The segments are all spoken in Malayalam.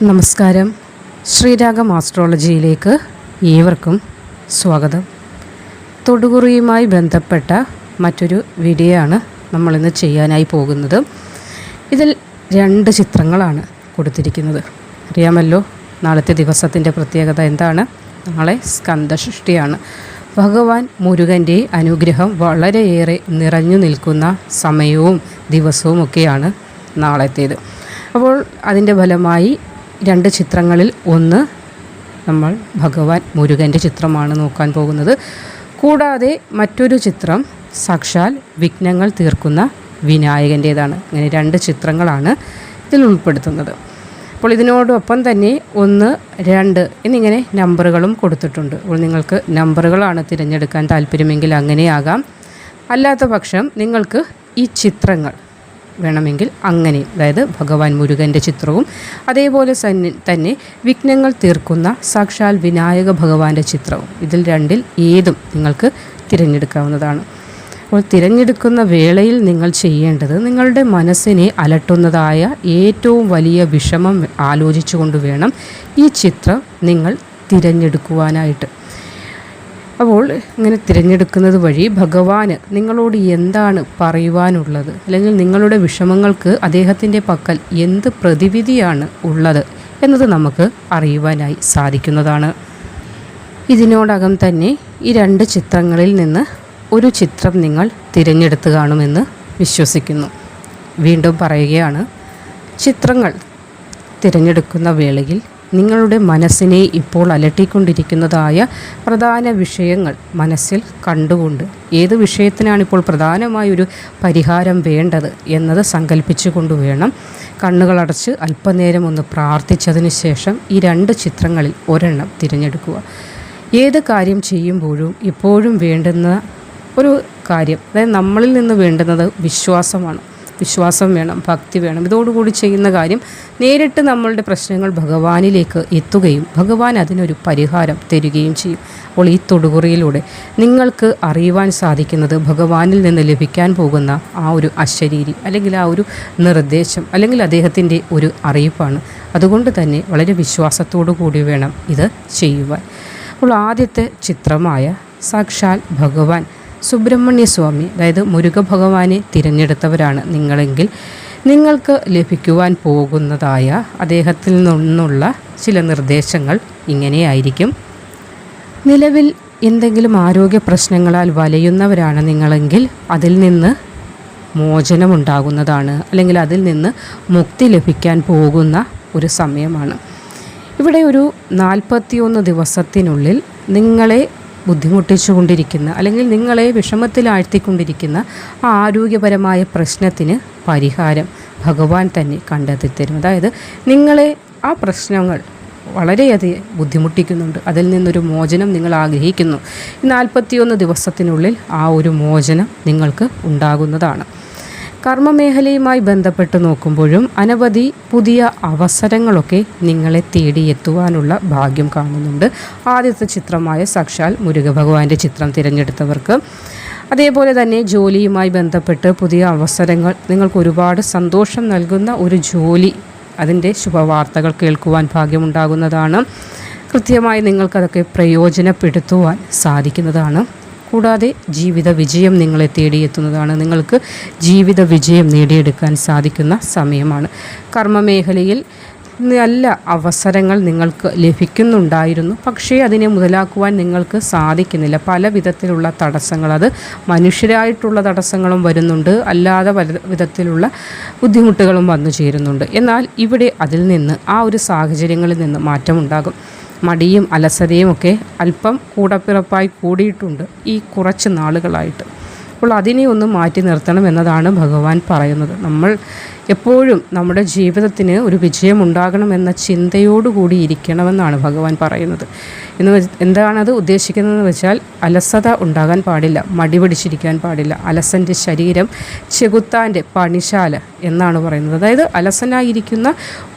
നമസ്കാരം. ശ്രീരാഗം ആസ്ട്രോളജിയിലേക്ക് ഏവർക്കും സ്വാഗതം. തൊടുകുറിയുമായി ബന്ധപ്പെട്ട മറ്റൊരു വീഡിയോ ആണ് നമ്മളിന്ന് ചെയ്യാനായി പോകുന്നത്. ഇതിൽ 2 ചിത്രങ്ങളാണ് കൊടുത്തിരിക്കുന്നത്. അറിയാമല്ലോ, നാളത്തെ ദിവസത്തിൻ്റെ പ്രത്യേകത എന്താണ്? നാളെ സ്കന്ദഷഷ്ഠിയാണ്. ഭഗവാൻ മുരുകൻ്റെ അനുഗ്രഹം വളരെയേറെ നിറഞ്ഞു നിൽക്കുന്ന സമയവും ദിവസവും ഒക്കെയാണ് നാളത്തേത്. അപ്പോൾ അതിൻ്റെ ഫലമായി 2 ചിത്രങ്ങളിൽ ഒന്ന് നമ്മൾ ഭഗവാൻ മുരുകൻ്റെ ചിത്രമാണ് നോക്കാൻ പോകുന്നത്. കൂടാതെ മറ്റൊരു ചിത്രം സാക്ഷാൽ വിഘ്നങ്ങൾ തീർക്കുന്ന വിനായകൻ്റേതാണ്. അങ്ങനെ 2 ചിത്രങ്ങളാണ് ഇതിൽ ഉൾപ്പെടുത്തുന്നത്. അപ്പോൾ ഇതിനോടൊപ്പം തന്നെ 1, 2 എന്നിങ്ങനെ നമ്പറുകളും കൊടുത്തിട്ടുണ്ട്. അപ്പോൾ നിങ്ങൾക്ക് നമ്പറുകളാണ് തിരഞ്ഞെടുക്കാൻ താല്പര്യമെങ്കിൽ അങ്ങനെയാകാം. അല്ലാത്ത പക്ഷം നിങ്ങൾക്ക് ഈ ചിത്രങ്ങൾ വേണമെങ്കിൽ അങ്ങനെ, അതായത് ഭഗവാൻ മുരുകൻ്റെ ചിത്രവും അതേപോലെ തന്നെ വിഘ്നങ്ങൾ തീർക്കുന്ന സാക്ഷാൽ വിനായക ഭഗവാന്റെ ചിത്രവും, ഇതിൽ 2ൽ ഏതും നിങ്ങൾക്ക് തിരഞ്ഞെടുക്കാവുന്നതാണ്. അപ്പോൾ തിരഞ്ഞെടുക്കുന്ന വേളയിൽ നിങ്ങൾ ചെയ്യേണ്ടത്, നിങ്ങളുടെ മനസ്സിനെ അലട്ടുന്നതായ ഏറ്റവും വലിയ വിഷമം ആലോചിച്ചുകൊണ്ട് വേണം ഈ ചിത്രം നിങ്ങൾ തിരഞ്ഞെടുക്കുവാനായിട്ട്. അപ്പോൾ ഇങ്ങനെ തിരഞ്ഞെടുക്കുന്നത് വഴി ഭഗവാന് നിങ്ങളോട് എന്താണ് പറയുവാനുള്ളത്, അല്ലെങ്കിൽ നിങ്ങളുടെ വിഷമങ്ങൾക്ക് അദ്ദേഹത്തിൻ്റെ പക്കൽ എന്ത് പ്രതിവിധിയാണ് ഉള്ളത് എന്നത് നമുക്ക് അറിയുവാനായി സാധിക്കുന്നതാണ്. ഇതിനോടകം തന്നെ ഈ 2 ചിത്രങ്ങളിൽ നിന്ന് ഒരു ചിത്രം നിങ്ങൾ തിരഞ്ഞെടുത്ത് കാണുമെന്ന് വിശ്വസിക്കുന്നു. വീണ്ടും പറയുകയാണ്, ചിത്രങ്ങൾ തിരഞ്ഞെടുക്കുന്ന വേളയിൽ നിങ്ങളുടെ മനസ്സിനെ ഇപ്പോൾ അലട്ടിക്കൊണ്ടിരിക്കുന്നതായ പ്രധാന വിഷയങ്ങൾ മനസ്സിൽ കണ്ടുകൊണ്ട്, ഏത് വിഷയത്തിനാണിപ്പോൾ പ്രധാനമായൊരു പരിഹാരം വേണ്ടത് എന്നത് സങ്കല്പിച്ചുകൊണ്ട് വേണം കണ്ണുകളടച്ച് അല്പനേരം ഒന്ന് പ്രാർത്ഥിച്ചതിന് ശേഷം ഈ 2 ചിത്രങ്ങളിൽ ഒരെണ്ണം തിരഞ്ഞെടുക്കുക. ഏത് കാര്യം ചെയ്യുമ്പോഴും ഇപ്പോഴും വേണ്ടുന്ന ഒരു കാര്യം, അതായത് നമ്മളിൽ നിന്ന് വേണ്ടുന്നത് വിശ്വാസമാണ്. വിശ്വാസം വേണം, ഭക്തി വേണം. ഇതോടുകൂടി ചെയ്യുന്ന കാര്യം നേരിട്ട് നമ്മളുടെ പ്രശ്നങ്ങൾ ഭഗവാനിലേക്ക് എത്തുകയും ഭഗവാൻ അതിനൊരു പരിഹാരം തരികയും ചെയ്യും. അപ്പോൾ ഈ തൊടുകുറിയിലൂടെ നിങ്ങൾക്ക് അറിയുവാൻ സാധിക്കുന്നത് ഭഗവാനിൽ നിന്ന് ലഭിക്കാൻ പോകുന്ന ആ ഒരു അശരീരി, അല്ലെങ്കിൽ ആ ഒരു നിർദ്ദേശം, അല്ലെങ്കിൽ അദ്ദേഹത്തിൻ്റെ ഒരു അറിയിപ്പാണ്. അതുകൊണ്ട് തന്നെ വളരെ വിശ്വാസത്തോടു കൂടി വേണം ഇത് ചെയ്യുവാൻ. അപ്പോൾ ആദ്യത്തെ ചിത്രമായ സാക്ഷാൽ ഭഗവാൻ സുബ്രഹ്മണ്യ സ്വാമി, അതായത് മുരുക ഭഗവാനെ തിരഞ്ഞെടുത്തവരാണ് നിങ്ങളെങ്കിൽ, നിങ്ങൾക്ക് ലഭിക്കുവാൻ പോകുന്നതായ അദ്ദേഹത്തിൽ നിന്നുള്ള ചില നിർദ്ദേശങ്ങൾ ഇങ്ങനെയായിരിക്കും. നിലവിൽ എന്തെങ്കിലും ആരോഗ്യ പ്രശ്നങ്ങളാൽ വലയുന്നവരാണ് നിങ്ങളെങ്കിൽ അതിൽ നിന്ന് മോചനമുണ്ടാകുന്നതാണ്, അല്ലെങ്കിൽ അതിൽ നിന്ന് മുക്തി ലഭിക്കാൻ പോകുന്ന ഒരു സമയമാണ്. ഇവിടെ ഒരു 41 ദിവസത്തിനുള്ളിൽ നിങ്ങളെ ബുദ്ധിമുട്ടിച്ചു കൊണ്ടിരിക്കുന്ന, അല്ലെങ്കിൽ നിങ്ങളെ വിഷമത്തിലാഴ്ത്തിക്കൊണ്ടിരിക്കുന്ന ആ ആരോഗ്യപരമായ പ്രശ്നത്തിന് പരിഹാരം ഭഗവാൻ തന്നെ കണ്ടെത്തിത്തരും. അതായത് നിങ്ങളെ ആ പ്രശ്നങ്ങൾ വളരെയധികം ബുദ്ധിമുട്ടിക്കുന്നുണ്ട്, അതിൽ നിന്നൊരു മോചനം നിങ്ങൾ ആഗ്രഹിക്കുന്നു. 41 ദിവസത്തിനുള്ളിൽ ആ ഒരു മോചനം നിങ്ങൾക്ക് ഉണ്ടാകുന്നതാണ്. കർമ്മമേഖലയുമായി ബന്ധപ്പെട്ട് നോക്കുമ്പോഴും അനവധി പുതിയ അവസരങ്ങളൊക്കെ നിങ്ങളെ തേടിയെത്തുവാനുള്ള ഭാഗ്യം കാണുന്നുണ്ട്. ആദ്യത്തെ ചിത്രമായ സാക്ഷാൽ മുരുക ഭഗവാന്റെ ചിത്രം തിരഞ്ഞെടുത്തവർക്ക്, അതേപോലെ തന്നെ ജോലിയുമായി ബന്ധപ്പെട്ട് പുതിയ അവസരങ്ങൾ, നിങ്ങൾക്ക് ഒരുപാട് സന്തോഷം നൽകുന്ന ഒരു ജോലി, അതിൻ്റെ ശുഭവാർത്തകൾ കേൾക്കുവാൻ ഭാഗ്യമുണ്ടാകുന്നതാണ്. കൃത്യമായി നിങ്ങൾക്കതൊക്കെ പ്രയോജനപ്പെടുത്തുവാൻ സാധിക്കുന്നതാണ്. കൂടാതെ ജീവിത വിജയം നിങ്ങളെ തേടിയെത്തുന്നതാണ്. നിങ്ങൾക്ക് ജീവിത വിജയം നേടിയെടുക്കാൻ സാധിക്കുന്ന സമയമാണ്. കർമ്മമേഖലയിൽ നല്ല അവസരങ്ങൾ നിങ്ങൾക്ക് ലഭിക്കുന്നുണ്ടായിരുന്നു, പക്ഷേ അതിനെ മുതലാക്കുവാൻ നിങ്ങൾക്ക് സാധിക്കുന്നില്ല. പല വിധത്തിലുള്ള തടസ്സങ്ങൾ, അത് മനുഷ്യരായിട്ടുള്ള തടസ്സങ്ങളും വരുന്നുണ്ട്, അല്ലാതെ പല വിധത്തിലുള്ള ബുദ്ധിമുട്ടുകളും വന്നു ചേരുന്നുണ്ട്. എന്നാൽ ഇവിടെ അതിൽ നിന്ന്, ആ ഒരു സാഹചര്യങ്ങളിൽ നിന്ന് മാറ്റമുണ്ടാകും. മടിയും അലസതയും ഒക്കെ അല്പം കൂടപ്പിറപ്പായി കൂടിയിട്ടുണ്ട് ഈ കുറച്ച് നാളുകളായിട്ട്. അപ്പോൾ അതിനെ ഒന്ന് മാറ്റി നിർത്തണം എന്നതാണ് ഭഗവാൻ പറയുന്നത്. നമ്മൾ എപ്പോഴും നമ്മുടെ ജീവിതത്തിന് ഒരു വിജയം ഉണ്ടാകണമെന്ന ചിന്തയോടുകൂടി ഇരിക്കണമെന്നാണ് ഭഗവാൻ പറയുന്നത്. എന്താണത് ഉദ്ദേശിക്കുന്നതെന്ന് വെച്ചാൽ, അലസത ഉണ്ടാകാൻ പാടില്ല, മടി പിടിച്ചിരിക്കാൻ പാടില്ല. അലസൻ്റെ ശരീരം ചെകുത്താൻ്റെ പണിശാല എന്നാണ് പറയുന്നത്. അതായത് അലസനായിരിക്കുന്ന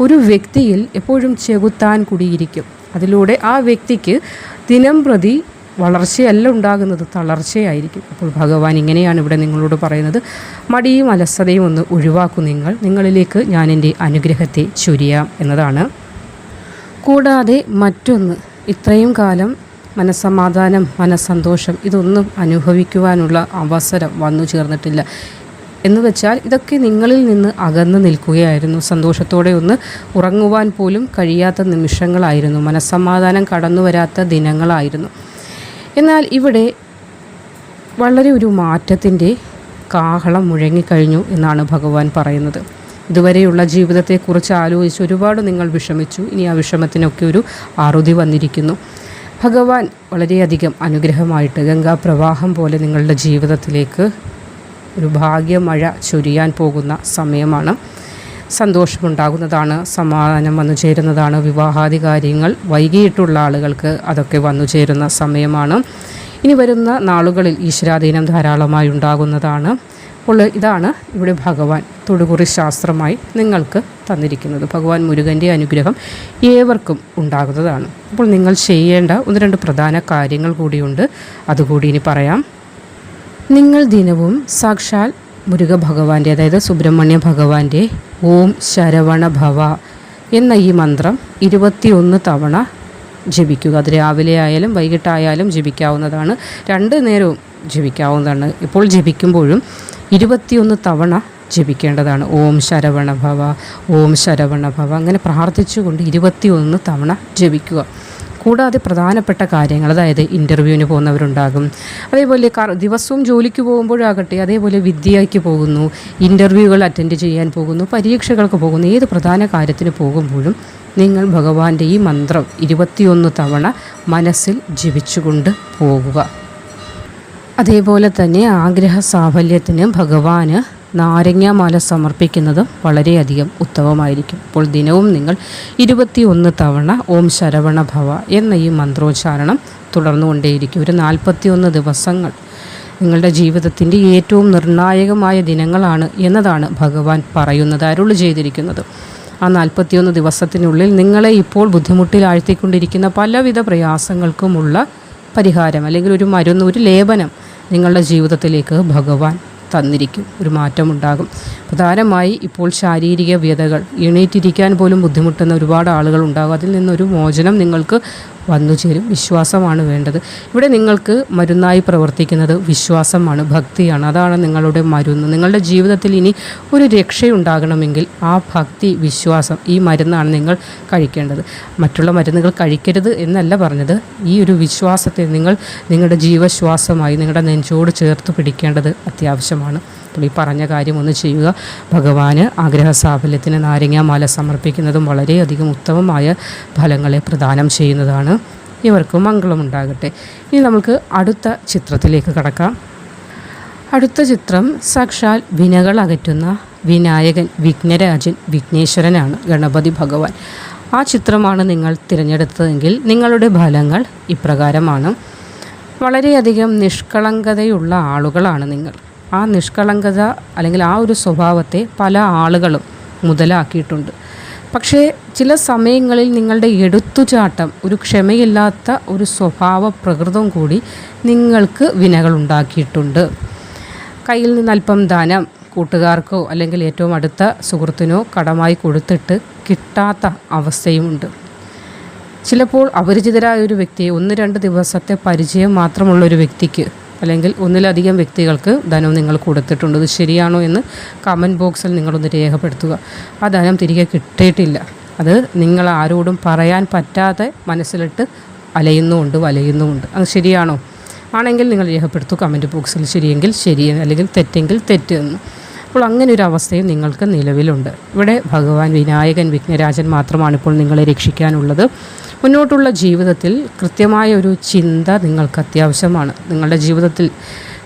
ഒരു വ്യക്തിയിൽ എപ്പോഴും ചെകുത്താൻ കുടിയിരിക്കും. അതിലൂടെ ആ വ്യക്തിക്ക് ദിനം പ്രതി വളർച്ചയല്ല ഉണ്ടാകുന്നത്, തളർച്ചയായിരിക്കും. അപ്പോൾ ഭഗവാൻ ഇങ്ങനെയാണ് ഇവിടെ നിങ്ങളോട് പറയുന്നത്, മടിയും അലസതയും ഒന്ന് ഒഴിവാക്കൂ, നിങ്ങളിലേക്ക് ഞാൻ എൻ്റെ അനുഗ്രഹത്തെ ചൊരിയാം എന്നതാണ്. കൂടാതെ മറ്റൊന്ന്, ഇത്രയും കാലം മനസ്സമാധാനം, മനസ്സന്തോഷം ഇതൊന്നും അനുഭവിക്കുവാനുള്ള അവസരം വന്നു ചേർന്നിട്ടില്ല. എന്ന് വെച്ചാൽ ഇതൊക്കെ നിങ്ങളിൽ നിന്ന് അകന്നു നിൽക്കുകയായിരുന്നു. സന്തോഷത്തോടെ ഒന്ന് ഉറങ്ങുവാൻ പോലും കഴിയാത്ത നിമിഷങ്ങളായിരുന്നു. മനസ്സമാധാനം കടന്നു വരാത്ത ദിനങ്ങളായിരുന്നു. എന്നാൽ ഇവിടെ വളരെ ഒരു മാറ്റത്തിൻ്റെ കാഹളം മുഴങ്ങിക്കഴിഞ്ഞു എന്നാണ് ഭഗവാൻ പറയുന്നത്. ഇതുവരെയുള്ള ജീവിതത്തെക്കുറിച്ച് ആലോചിച്ച് ഒരുപാട് നിങ്ങൾ വിഷമിച്ചു. ഇനി ആ വിഷമത്തിനൊക്കെ ഒരു ആറുതി വന്നിരിക്കുന്നു. ഭഗവാൻ വളരെയധികം അനുഗ്രഹമായിട്ട് ഗംഗാപ്രവാഹം പോലെ നിങ്ങളുടെ ജീവിതത്തിലേക്ക് ഒരു ഭാഗ്യമഴ ചൊരിയാൻ പോകുന്ന സമയമാണ്. സന്തോഷമുണ്ടാകുന്നതാണ്, സമാധാനം വന്നു ചേരുന്നതാണ്. വിവാഹാദി കാര്യങ്ങൾ വൈകിയിട്ടുള്ള ആളുകൾക്ക് അതൊക്കെ വന്നു ചേരുന്ന സമയമാണ്. ഇനി വരുന്ന നാളുകളിൽ ഈശ്വരാധീനം ധാരാളമായി ഉണ്ടാകുന്നതാണ്. അപ്പോൾ ഇതാണ് ഇവിടെ ഭഗവാൻ തൊടുകുറി ശാസ്ത്രമായി നിങ്ങൾക്ക് തന്നിരിക്കുന്നത്. ഭഗവാൻ മുരുകൻ്റെ അനുഗ്രഹം ഏവർക്കും ഉണ്ടാകുന്നതാണ്. അപ്പോൾ നിങ്ങൾ ചെയ്യേണ്ട 1-2 പ്രധാന കാര്യങ്ങൾ കൂടിയുണ്ട്. അതുകൂടി ഇനി പറയാം. നിങ്ങൾ ദിനവും സാക്ഷാൽ മുരുക ഭഗവാന്റെ, അതായത് സുബ്രഹ്മണ്യ ഭഗവാന്റെ ഓം ശരവണ ഭവ എന്ന ഈ മന്ത്രം 21 തവണ ജപിക്കുക. അത് രാവിലെ ആയാലും വൈകിട്ടായാലും ജപിക്കാവുന്നതാണ്. 2 നേരവും ജപിക്കാവുന്നതാണ്. ഇപ്പോൾ ജപിക്കുമ്പോഴും 21 തവണ ജപിക്കേണ്ടതാണ്. ഓം ശരവണ ഭവ, ഓം ശരവണ ഭവ, അങ്ങനെ പ്രാർത്ഥിച്ചുകൊണ്ട് 21 തവണ ജപിക്കുക. കൂടാതെ പ്രധാനപ്പെട്ട കാര്യങ്ങൾ, അതായത് ഇൻ്റർവ്യൂവിന് പോകുന്നവരുണ്ടാകും, അതേപോലെ ദിവസവും ജോലിക്ക് പോകുമ്പോഴാകട്ടെ, അതേപോലെ വിദ്യയ്ക്ക് പോകുന്നു, ഇൻ്റർവ്യൂകൾ അറ്റൻഡ് ചെയ്യാൻ പോകുന്നു, പരീക്ഷകൾക്ക് പോകുന്നു, ഏത് പ്രധാന കാര്യത്തിന് പോകുമ്പോഴും നിങ്ങൾ ഭഗവാന്റെ ഈ മന്ത്രം 21 തവണ മനസ്സിൽ ജപിച്ചുകൊണ്ട് പോകുക. അതേപോലെ തന്നെ ആഗ്രഹ സാഫല്യത്തിന് ഭഗവാന് നാരങ്ങാമാല സമർപ്പിക്കുന്നത് വളരെയധികം ഉത്തമമായിരിക്കും. അപ്പോൾ ദിനവും നിങ്ങൾ 21 തവണ ഓം ശരവണ ഭവ എന്ന ഈ മന്ത്രോച്ചാരണം തുടർന്നുകൊണ്ടേയിരിക്കും. ഒരു 41 ദിവസങ്ങൾ നിങ്ങളുടെ ജീവിതത്തിൻ്റെ ഏറ്റവും നിർണായകമായ ദിനങ്ങളാണ് എന്നതാണ് ഭഗവാൻ പറയുന്നത്, അരുളി ചെയ്തിരിക്കുന്നത്. ആ 41 ദിവസത്തിനുള്ളിൽ നിങ്ങളെ ഇപ്പോൾ ബുദ്ധിമുട്ടിലാഴ്ത്തിക്കൊണ്ടിരിക്കുന്ന പലവിധ പ്രയാസങ്ങൾക്കുമുള്ള പരിഹാരം, അല്ലെങ്കിൽ ഒരു മരുന്ന്, ഒരു ലേപനം നിങ്ങളുടെ ജീവിതത്തിലേക്ക് ഭഗവാൻ തന്നിരിക്കും. ഒരു മാറ്റമുണ്ടാകും. പ്രധാനമായി ഇപ്പോൾ ശാരീരിക വ്യതകൾ, എണീറ്റിരിക്കാൻ പോലും ബുദ്ധിമുട്ടുന്ന ഒരുപാട് ആളുകൾ ഉണ്ടാകും. അതിൽ നിന്നൊരു മോചനം നിങ്ങൾക്ക് വന്നു ചേരും. വിശ്വാസമാണ് വേണ്ടത്. ഇവിടെ നിങ്ങൾക്ക് മരുന്നായി പ്രവർത്തിക്കുന്നത് വിശ്വാസമാണ്, ഭക്തിയാണ്. അതാണ് നിങ്ങളുടെ മരുന്ന്. നിങ്ങളുടെ ജീവിതത്തിൽ ഇനി ഒരു രക്ഷയുണ്ടാകണമെങ്കിൽ ആ ഭക്തി, വിശ്വാസം, ഈ മരുന്നാണ് നിങ്ങൾ കഴിക്കേണ്ടത്. മറ്റുള്ള മരുന്നുകൾ കഴിക്കരുത് എന്നല്ല പറഞ്ഞത്. ഈ ഒരു വിശ്വാസത്തെ നിങ്ങൾ നിങ്ങളുടെ ജീവശ്വാസമായി നിങ്ങളുടെ നെഞ്ചോട് ചേർത്ത് പിടിക്കേണ്ടത് അത്യാവശ്യമാണ്. ഈ പറഞ്ഞ കാര്യം ഒന്ന് ചെയ്യുക. ഭഗവാന് ആഗ്രഹ സാഫല്യത്തിന് നാരങ്ങാമാല സമർപ്പിക്കുന്നതും വളരെയധികം ഉത്തമമായ ഫലങ്ങളെ പ്രദാനം ചെയ്യുന്നതാണ്. ഇവർക്ക് മംഗളമുണ്ടാകട്ടെ. ഇനി നമുക്ക് അടുത്ത ചിത്രത്തിലേക്ക് കടക്കാം. അടുത്ത ചിത്രം സാക്ഷാൽ വിനകൾ അകറ്റുന്ന വിനായകൻ, വിഘ്നരാജൻ, വിഘ്നേശ്വരനാണ് ഗണപതി ഭഗവാൻ. ആ ചിത്രമാണ് നിങ്ങൾ തിരഞ്ഞെടുത്തതെങ്കിൽ നിങ്ങളുടെ ഫലങ്ങൾ ഇപ്രകാരമാണ്. വളരെയധികം നിഷ്കളങ്കതയുള്ള ആളുകളാണ് നിങ്ങൾ. ആ നിഷ്കളങ്കത അല്ലെങ്കിൽ ആ ഒരു സ്വഭാവത്തെ പല ആളുകളും മുതലാക്കിയിട്ടുണ്ട്. പക്ഷേ ചില സമയങ്ങളിൽ നിങ്ങളുടെ എടുത്തുചാട്ടം, ഒരു ക്ഷമയില്ലാത്ത ഒരു സ്വഭാവ പ്രകൃതം കൂടി നിങ്ങൾക്ക് വിനകളുണ്ടാക്കിയിട്ടുണ്ട്. കയ്യിൽ നിന്ന് അല്പം ധനം കൂട്ടുകാർക്കോ അല്ലെങ്കിൽ ഏറ്റവും അടുത്ത സുഹൃത്തിനോ കടമായി കൊടുത്തിട്ട് കിട്ടാത്ത അവസ്ഥയുമുണ്ട്. ചിലപ്പോൾ അപരിചിതരായ ഒരു വ്യക്തിയെ 1-2 ദിവസത്തെ പരിചയം മാത്രമുള്ളൊരു വ്യക്തിക്ക് അല്ലെങ്കിൽ ഒന്നിലധികം വ്യക്തികൾക്ക് ധനം നിങ്ങൾ കൊടുത്തിട്ടുണ്ട്. ഇത് ശരിയാണോ എന്ന് കമൻറ്റ് ബോക്സിൽ നിങ്ങളൊന്ന് രേഖപ്പെടുത്തുക. ആ ധനം തിരികെ കിട്ടിയിട്ടില്ല. അത് നിങ്ങൾ ആരോടും പറയാൻ പറ്റാതെ മനസ്സിലിട്ട് വലയുന്നുമുണ്ട്. അത് ശരിയാണോ? ആണെങ്കിൽ നിങ്ങൾ രേഖപ്പെടുത്തു കമൻറ്റ് ബോക്സിൽ. ശരിയെങ്കിൽ ശരി, അല്ലെങ്കിൽ തെറ്റെങ്കിൽ തെറ്റ് എന്ന്. അപ്പോൾ അങ്ങനെ ഒരു അവസ്ഥയും നിങ്ങൾക്ക് നിലവിലുണ്ട്. ഇവിടെ ഭഗവാൻ വിനായകൻ, വിഘ്നരാജൻ മാത്രമാണ് ഇപ്പോൾ നിങ്ങളെ രക്ഷിക്കാനുള്ളത്. മുന്നോട്ടുള്ള ജീവിതത്തിൽ കൃത്യമായ ഒരു ചിന്ത നിങ്ങൾക്ക് അത്യാവശ്യമാണ്. നിങ്ങളുടെ ജീവിതത്തിൽ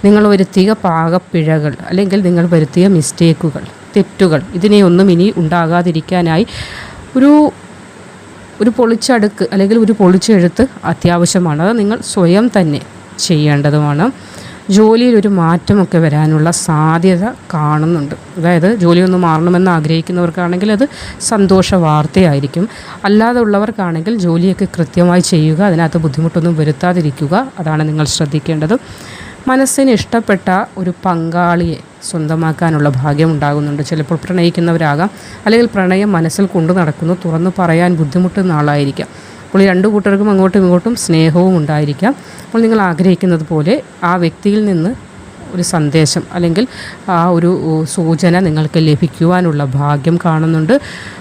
നിങ്ങൾ വരുത്തിയ പാകപ്പിഴകൾ അല്ലെങ്കിൽ നിങ്ങൾ വരുത്തിയ മിസ്റ്റേക്കുകൾ, തെറ്റുകൾ, ഇതിനെയൊന്നും ഇനി ഉണ്ടാകാതിരിക്കാനായി ഒരു പൊളിച്ചടുക്ക് അല്ലെങ്കിൽ ഒരു പൊളിച്ചെഴുത്ത് അത്യാവശ്യമാണ്. അത് നിങ്ങൾ സ്വയം തന്നെ ചെയ്യേണ്ടതുമാണ്. ജോലിയിൽ ഒരു മാറ്റമൊക്കെ വരാനുള്ള സാധ്യത കാണുന്നുണ്ട്. അതായത് ജോലിയൊന്ന് മാറണമെന്ന് ആഗ്രഹിക്കുന്നവർക്കാണെങ്കിൽ അത് സന്തോഷ വാർത്തയായിരിക്കും. അല്ലാതെ ഉള്ളവർക്കാണെങ്കിൽ ജോലിയൊക്കെ കൃത്യമായി ചെയ്യുക, അതിനകത്ത് ബുദ്ധിമുട്ടൊന്നും വരുത്താതിരിക്കുക. അതാണ് നിങ്ങൾ ശ്രദ്ധിക്കേണ്ടത്. മനസ്സിന് ഇഷ്ടപ്പെട്ട ഒരു പങ്കാളിയെ സ്വന്തമാക്കാനുള്ള ഭാഗ്യം ഉണ്ടാകുന്നുണ്ട്. ചിലപ്പോൾ പ്രണയിക്കുന്നവരാകാം, അല്ലെങ്കിൽ പ്രണയം മനസ്സിൽ കൊണ്ടു നടക്കുന്നു, തുറന്നു പറയാൻ ബുദ്ധിമുട്ടുന്ന ആളായിരിക്കാം. അപ്പോൾ ഈ രണ്ടു കൂട്ടർക്കും അങ്ങോട്ടും ഇങ്ങോട്ടും സ്നേഹവും ഉണ്ടായിരിക്കാം. അപ്പോൾ നിങ്ങൾ ആഗ്രഹിക്കുന്നത് പോലെ ആ വ്യക്തിയിൽ നിന്ന് ഒരു സന്ദേശം അല്ലെങ്കിൽ ആ ഒരു സൂചന നിങ്ങൾക്ക് ലഭിക്കുവാനുള്ള ഭാഗ്യം കാണുന്നുണ്ട്.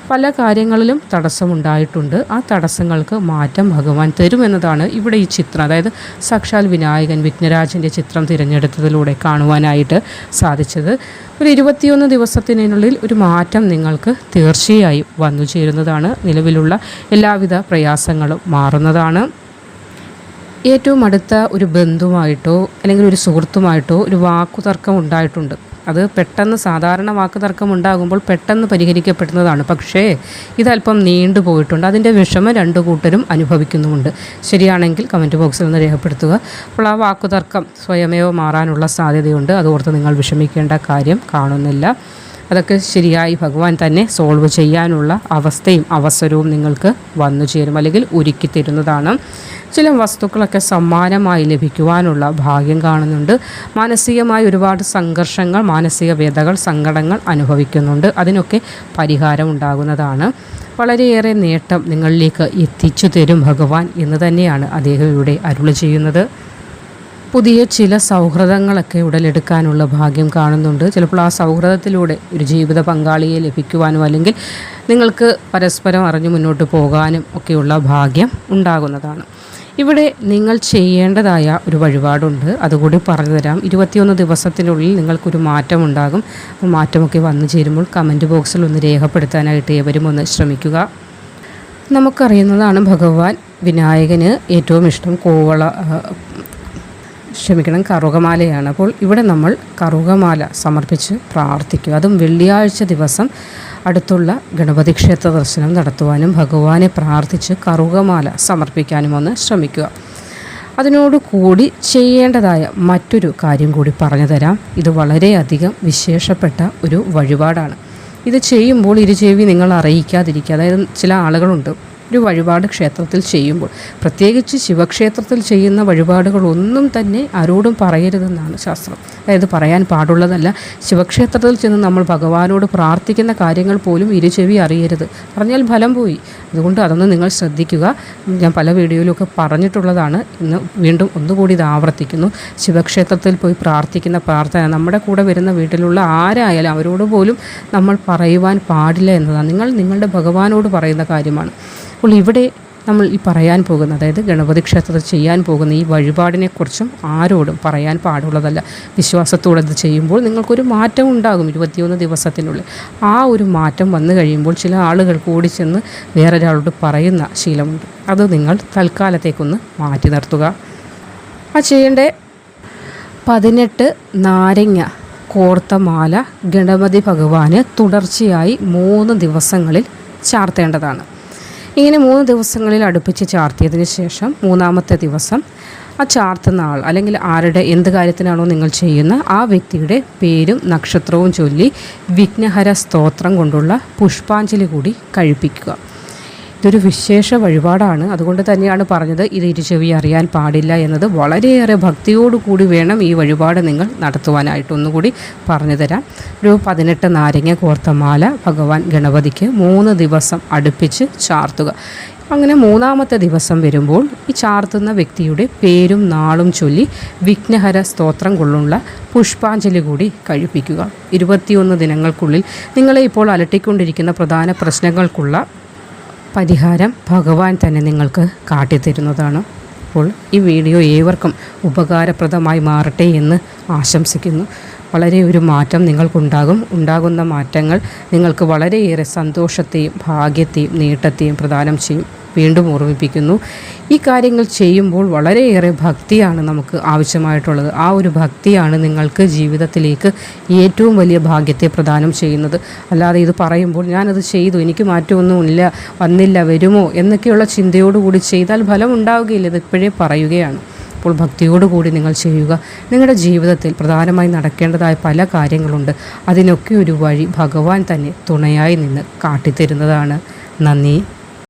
പല കാര്യങ്ങളിലും തടസ്സമുണ്ടായിട്ടുണ്ട്. ആ തടസ്സങ്ങൾക്ക് മാറ്റം ഭഗവാൻ തരുമെന്നതാണ് ഇവിടെ ഈ ചിത്രം, അതായത് സാക്ഷാൽ വിനായകൻ വിഘ്നരാജൻ്റെ ചിത്രം തിരഞ്ഞെടുത്തതിലൂടെ കാണുവാനായിട്ട് സാധിച്ചത്. ഒരു 21 ദിവസത്തിനുള്ളിൽ ഒരു മാറ്റം നിങ്ങൾക്ക് തീർച്ചയായും വന്നു ചേരുന്നതാണ്. നിലവിലുള്ള എല്ലാവിധ പ്രയാസങ്ങളും മാറുന്നതാണ്. ഏറ്റവും അടുത്ത ഒരു ബന്ധുവായിട്ടോ അല്ലെങ്കിൽ ഒരു സുഹൃത്തുമായിട്ടോ ഒരു വാക്കുതർക്കം ഉണ്ടായിട്ടുണ്ട്. അത് പെട്ടെന്ന് സാധാരണ വാക്കുതർക്കം ഉണ്ടാകുമ്പോൾ പെട്ടെന്ന് പരിഹരിക്കപ്പെടുന്നതാണ്. പക്ഷേ ഇതല്പം നീണ്ടുപോയിട്ടുണ്ട്. അതിൻ്റെ വിഷമം രണ്ടു കൂട്ടരും അനുഭവിക്കുന്നുമുണ്ട്. ശരിയാണെങ്കിൽ കമൻറ്റ് ബോക്സിൽ നിന്ന് രേഖപ്പെടുത്തുക. അപ്പോൾ ആ വാക്കുതർക്കം സ്വയമേവ മാറാനുള്ള സാധ്യതയുണ്ട്. അതോർത്ത് നിങ്ങൾ വിഷമിക്കേണ്ട കാര്യം കാണുന്നില്ല. അതൊക്കെ ശരിയായി ഭഗവാൻ തന്നെ സോൾവ് ചെയ്യാനുള്ള അവസ്ഥയും അവസരവും നിങ്ങൾക്ക് വന്നു ചേരും, അല്ലെങ്കിൽ ഒരുക്കി തരുന്നതാണ്. ചില വസ്തുക്കളൊക്കെ സമ്മാനമായി ലഭിക്കുവാനുള്ള ഭാഗ്യം കാണുന്നുണ്ട്. മാനസികമായി ഒരുപാട് സംഘർഷങ്ങൾ, മാനസിക വ്യതകൾ, സങ്കടങ്ങൾ അനുഭവിക്കുന്നുണ്ട്. അതിനൊക്കെ പരിഹാരം ഉണ്ടാകുന്നതാണ്. വളരെയേറെ നേട്ടം നിങ്ങളിലേക്ക് എത്തിച്ചു തരും ഭഗവാൻ എന്ന് തന്നെയാണ് അദ്ദേഹം ഇവിടെ അരുളി ചെയ്യുന്നത്. പുതിയ ചില സൗഹൃദങ്ങളൊക്കെ ഉടലെടുക്കാനുള്ള ഭാഗ്യം കാണുന്നുണ്ട്. ചിലപ്പോൾ ആ സൗഹൃദത്തിലൂടെ ഒരു ജീവിത പങ്കാളിയെ ലഭിക്കുവാനും അല്ലെങ്കിൽ നിങ്ങൾക്ക് പരസ്പരം അറിഞ്ഞു മുന്നോട്ട് പോകാനും ഒക്കെയുള്ള ഭാഗ്യം ഉണ്ടാകുന്നതാണ്. ഇവിടെ നിങ്ങൾ ചെയ്യേണ്ടതായ ഒരു വഴിപാടുണ്ട്, അതുകൂടി പറഞ്ഞു തരാം. 21 ദിവസത്തിനുള്ളിൽ നിങ്ങൾക്കൊരു മാറ്റമുണ്ടാകും. മാറ്റമൊക്കെ വന്നു ചേരുമ്പോൾ കമൻറ്റ് ബോക്സിൽ ഒന്ന് രേഖപ്പെടുത്താനായിട്ട് ഏവരും ഒന്ന് ശ്രമിക്കുക. നമുക്കറിയുന്നതാണ് ഭഗവാൻ വിനായകന് ഏറ്റവും ഇഷ്ടം കറുകമാലയാണ്. അപ്പോൾ ഇവിടെ നമ്മൾ കറുകമാല സമർപ്പിച്ച് പ്രാർത്ഥിക്കുക. അതും വെള്ളിയാഴ്ച ദിവസം അടുത്തുള്ള ഗണപതി ക്ഷേത്ര ദർശനം നടത്തുവാനും ഭഗവാനെ പ്രാർത്ഥിച്ച് കറുകമാല സമർപ്പിക്കാനും ഒന്ന് ശ്രമിക്കുക. അതിനോട് കൂടി ചെയ്യേണ്ടതായ മറ്റൊരു കാര്യം കൂടി പറഞ്ഞു തരാം. ഇത് വളരെയധികം വിശേഷപ്പെട്ട ഒരു വഴിപാടാണ്. ഇത് ചെയ്യുമ്പോൾ ഇരുചെവി നിങ്ങൾ അറിയിക്കാതിരിക്കുക. അതായത് ചില ആളുകളുണ്ട്, ഒരു വഴിപാട് ക്ഷേത്രത്തിൽ ചെയ്യുമ്പോൾ, പ്രത്യേകിച്ച് ശിവക്ഷേത്രത്തിൽ ചെയ്യുന്ന വഴിപാടുകളൊന്നും തന്നെ ആരോടും പറയരുതെന്നാണ് ശാസ്ത്രം. അതായത് പറയാൻ പാടുള്ളതല്ല. ശിവക്ഷേത്രത്തിൽ ചെന്ന് നമ്മൾ ഭഗവാനോട് പ്രാർത്ഥിക്കുന്ന കാര്യങ്ങൾ പോലും ഇരുചെവി അറിയരുത്. പറഞ്ഞാൽ ഫലം പോയി. അതുകൊണ്ട് അതൊന്ന് നിങ്ങൾ ശ്രദ്ധിക്കുക. ഞാൻ പല വീഡിയോയിലൊക്കെ പറഞ്ഞിട്ടുള്ളതാണ്. ഇന്ന് വീണ്ടും ഒന്നുകൂടി ഇത് ആവർത്തിക്കുന്നു. ശിവക്ഷേത്രത്തിൽ പോയി പ്രാർത്ഥിക്കുന്ന പ്രാർത്ഥന നമ്മുടെ കൂടെ വരുന്ന വീട്ടിലുള്ള ആരായാലും അവരോട് പോലും നമ്മൾ പറയുവാൻ പാടില്ല എന്നതാണ്. നിങ്ങൾ നിങ്ങളുടെ ഭഗവാനോട് പറയുന്ന കാര്യമാണ്. അപ്പോൾ ഇവിടെ നമ്മൾ ഈ പറയാൻ പോകുന്ന, അതായത് ഗണപതി ക്ഷേത്രത്തിൽ ചെയ്യാൻ പോകുന്ന ഈ വഴിപാടിനെക്കുറിച്ചും ആരോടും പറയാൻ പാടുള്ളതല്ല. വിശ്വാസത്തോടെ ഇത് ചെയ്യുമ്പോൾ നിങ്ങൾക്കൊരു മാറ്റം ഉണ്ടാകും 21 ദിവസത്തിനുള്ളിൽ. ആ ഒരു മാറ്റം വന്നു കഴിയുമ്പോൾ ചില ആളുകൾ കൂടി ചെന്ന് വേറൊരാളോട് പറയുന്ന ശീലമുണ്ട്. അത് നിങ്ങൾ തൽക്കാലത്തേക്കൊന്ന് മാറ്റി നിർത്തുക. ആ ചെയ്യേണ്ട 18 നാരങ്ങ കോർത്ത മാല ഗണപതി ഭഗവാന് തുടർച്ചയായി 3 ദിവസങ്ങളിൽ ചാർത്തേണ്ടതാണ്. ഇങ്ങനെ 3 ദിവസങ്ങളിൽ അടുപ്പിച്ച് ചാർത്തിയതിന് ശേഷം 3-ാമത്തെ ദിവസം ആ ചാർത്തുന്ന ആൾ അല്ലെങ്കിൽ ആരുടെ എന്ത് കാര്യത്തിനാണോ നിങ്ങൾ ചെയ്യുന്ന ആ വ്യക്തിയുടെ പേരും നക്ഷത്രവും ചൊല്ലി വിഘ്നഹര സ്തോത്രം കൊണ്ടുള്ള പുഷ്പാഞ്ജലി കൂടി കഴിപ്പിക്കുക. ഇതൊരു വിശേഷ വഴിപാടാണ്. അതുകൊണ്ട് തന്നെയാണ് പറഞ്ഞത് ഇത് ഇരുചെവി അറിയാൻ പാടില്ല എന്നത്. വളരെയേറെ ഭക്തിയോടുകൂടി വേണം ഈ വഴിപാട് നിങ്ങൾ നടത്തുവാനായിട്ട്. ഒന്നുകൂടി പറഞ്ഞു തരാം. ഒരു 18 നാരങ്ങ കോർത്ത മാല ഭഗവാൻ ഗണപതിക്ക് 3 ദിവസം അടുപ്പിച്ച് ചാർത്തുക. അങ്ങനെ 3-ാമത്തെ ദിവസം വരുമ്പോൾ ഈ ചാർത്തുന്ന വ്യക്തിയുടെ പേരും നാളും ചൊല്ലി വിഘ്നഹര സ്തോത്രം കൊള്ളുള്ള പുഷ്പാഞ്ജലി കൂടി കഴിപ്പിക്കുക. 21 ദിനങ്ങൾക്കുള്ളിൽ നിങ്ങളെ ഇപ്പോൾ അലട്ടിക്കൊണ്ടിരിക്കുന്ന പ്രധാന പ്രശ്നങ്ങൾക്കുള്ള പരിഹാരം ഭഗവാൻ തന്നെ നിങ്ങൾക്ക് കാട്ടിത്തരുന്നതാണ്. അപ്പോൾ ഈ വീഡിയോ ഏവർക്കും ഉപകാരപ്രദമായി മാറട്ടെ എന്ന് ആശംസിക്കുന്നു. വളരെ ഒരു മാറ്റം ഉണ്ടാകുന്ന മാറ്റങ്ങൾ നിങ്ങൾക്ക് വളരെയേറെ സന്തോഷത്തെയും ഭാഗ്യത്തെയും നേട്ടത്തെയും പ്രദാനം ചെയ്യും. വീണ്ടും ഓർമ്മിപ്പിക്കുന്നു, ഈ കാര്യങ്ങൾ ചെയ്യുമ്പോൾ വളരെയേറെ ഭക്തിയാണ് നമുക്ക് ആവശ്യമായിട്ടുള്ളത്. ആ ഒരു ഭക്തിയാണ് നിങ്ങൾക്ക് ജീവിതത്തിലേക്ക് ഏറ്റവും വലിയ ഭാഗ്യത്തെ പ്രദാനം ചെയ്യുന്നത്. അല്ലാതെ ഇത് പറയുമ്പോൾ ഞാനത് ചെയ്തു, എനിക്ക് മാറ്റമൊന്നുമില്ല, വന്നില്ല, വരുമോ എന്നൊക്കെയുള്ള ചിന്തയോടുകൂടി ചെയ്താൽ ഫലം ഉണ്ടാവുകയില്ല. ഇത് ഇപ്പോഴേ പറയുകയാണ്. അപ്പോൾ ഭക്തിയോടുകൂടി നിങ്ങൾ ചെയ്യുക. നിങ്ങളുടെ ജീവിതത്തിൽ പ്രധാനമായി നടക്കേണ്ടതായ പല കാര്യങ്ങളുണ്ട്. അതിനൊക്കെ ഒരു വഴി ഭഗവാൻ തന്നെ തുണയായി നിന്ന് കാട്ടിത്തരുന്നതാണ്. നന്ദി.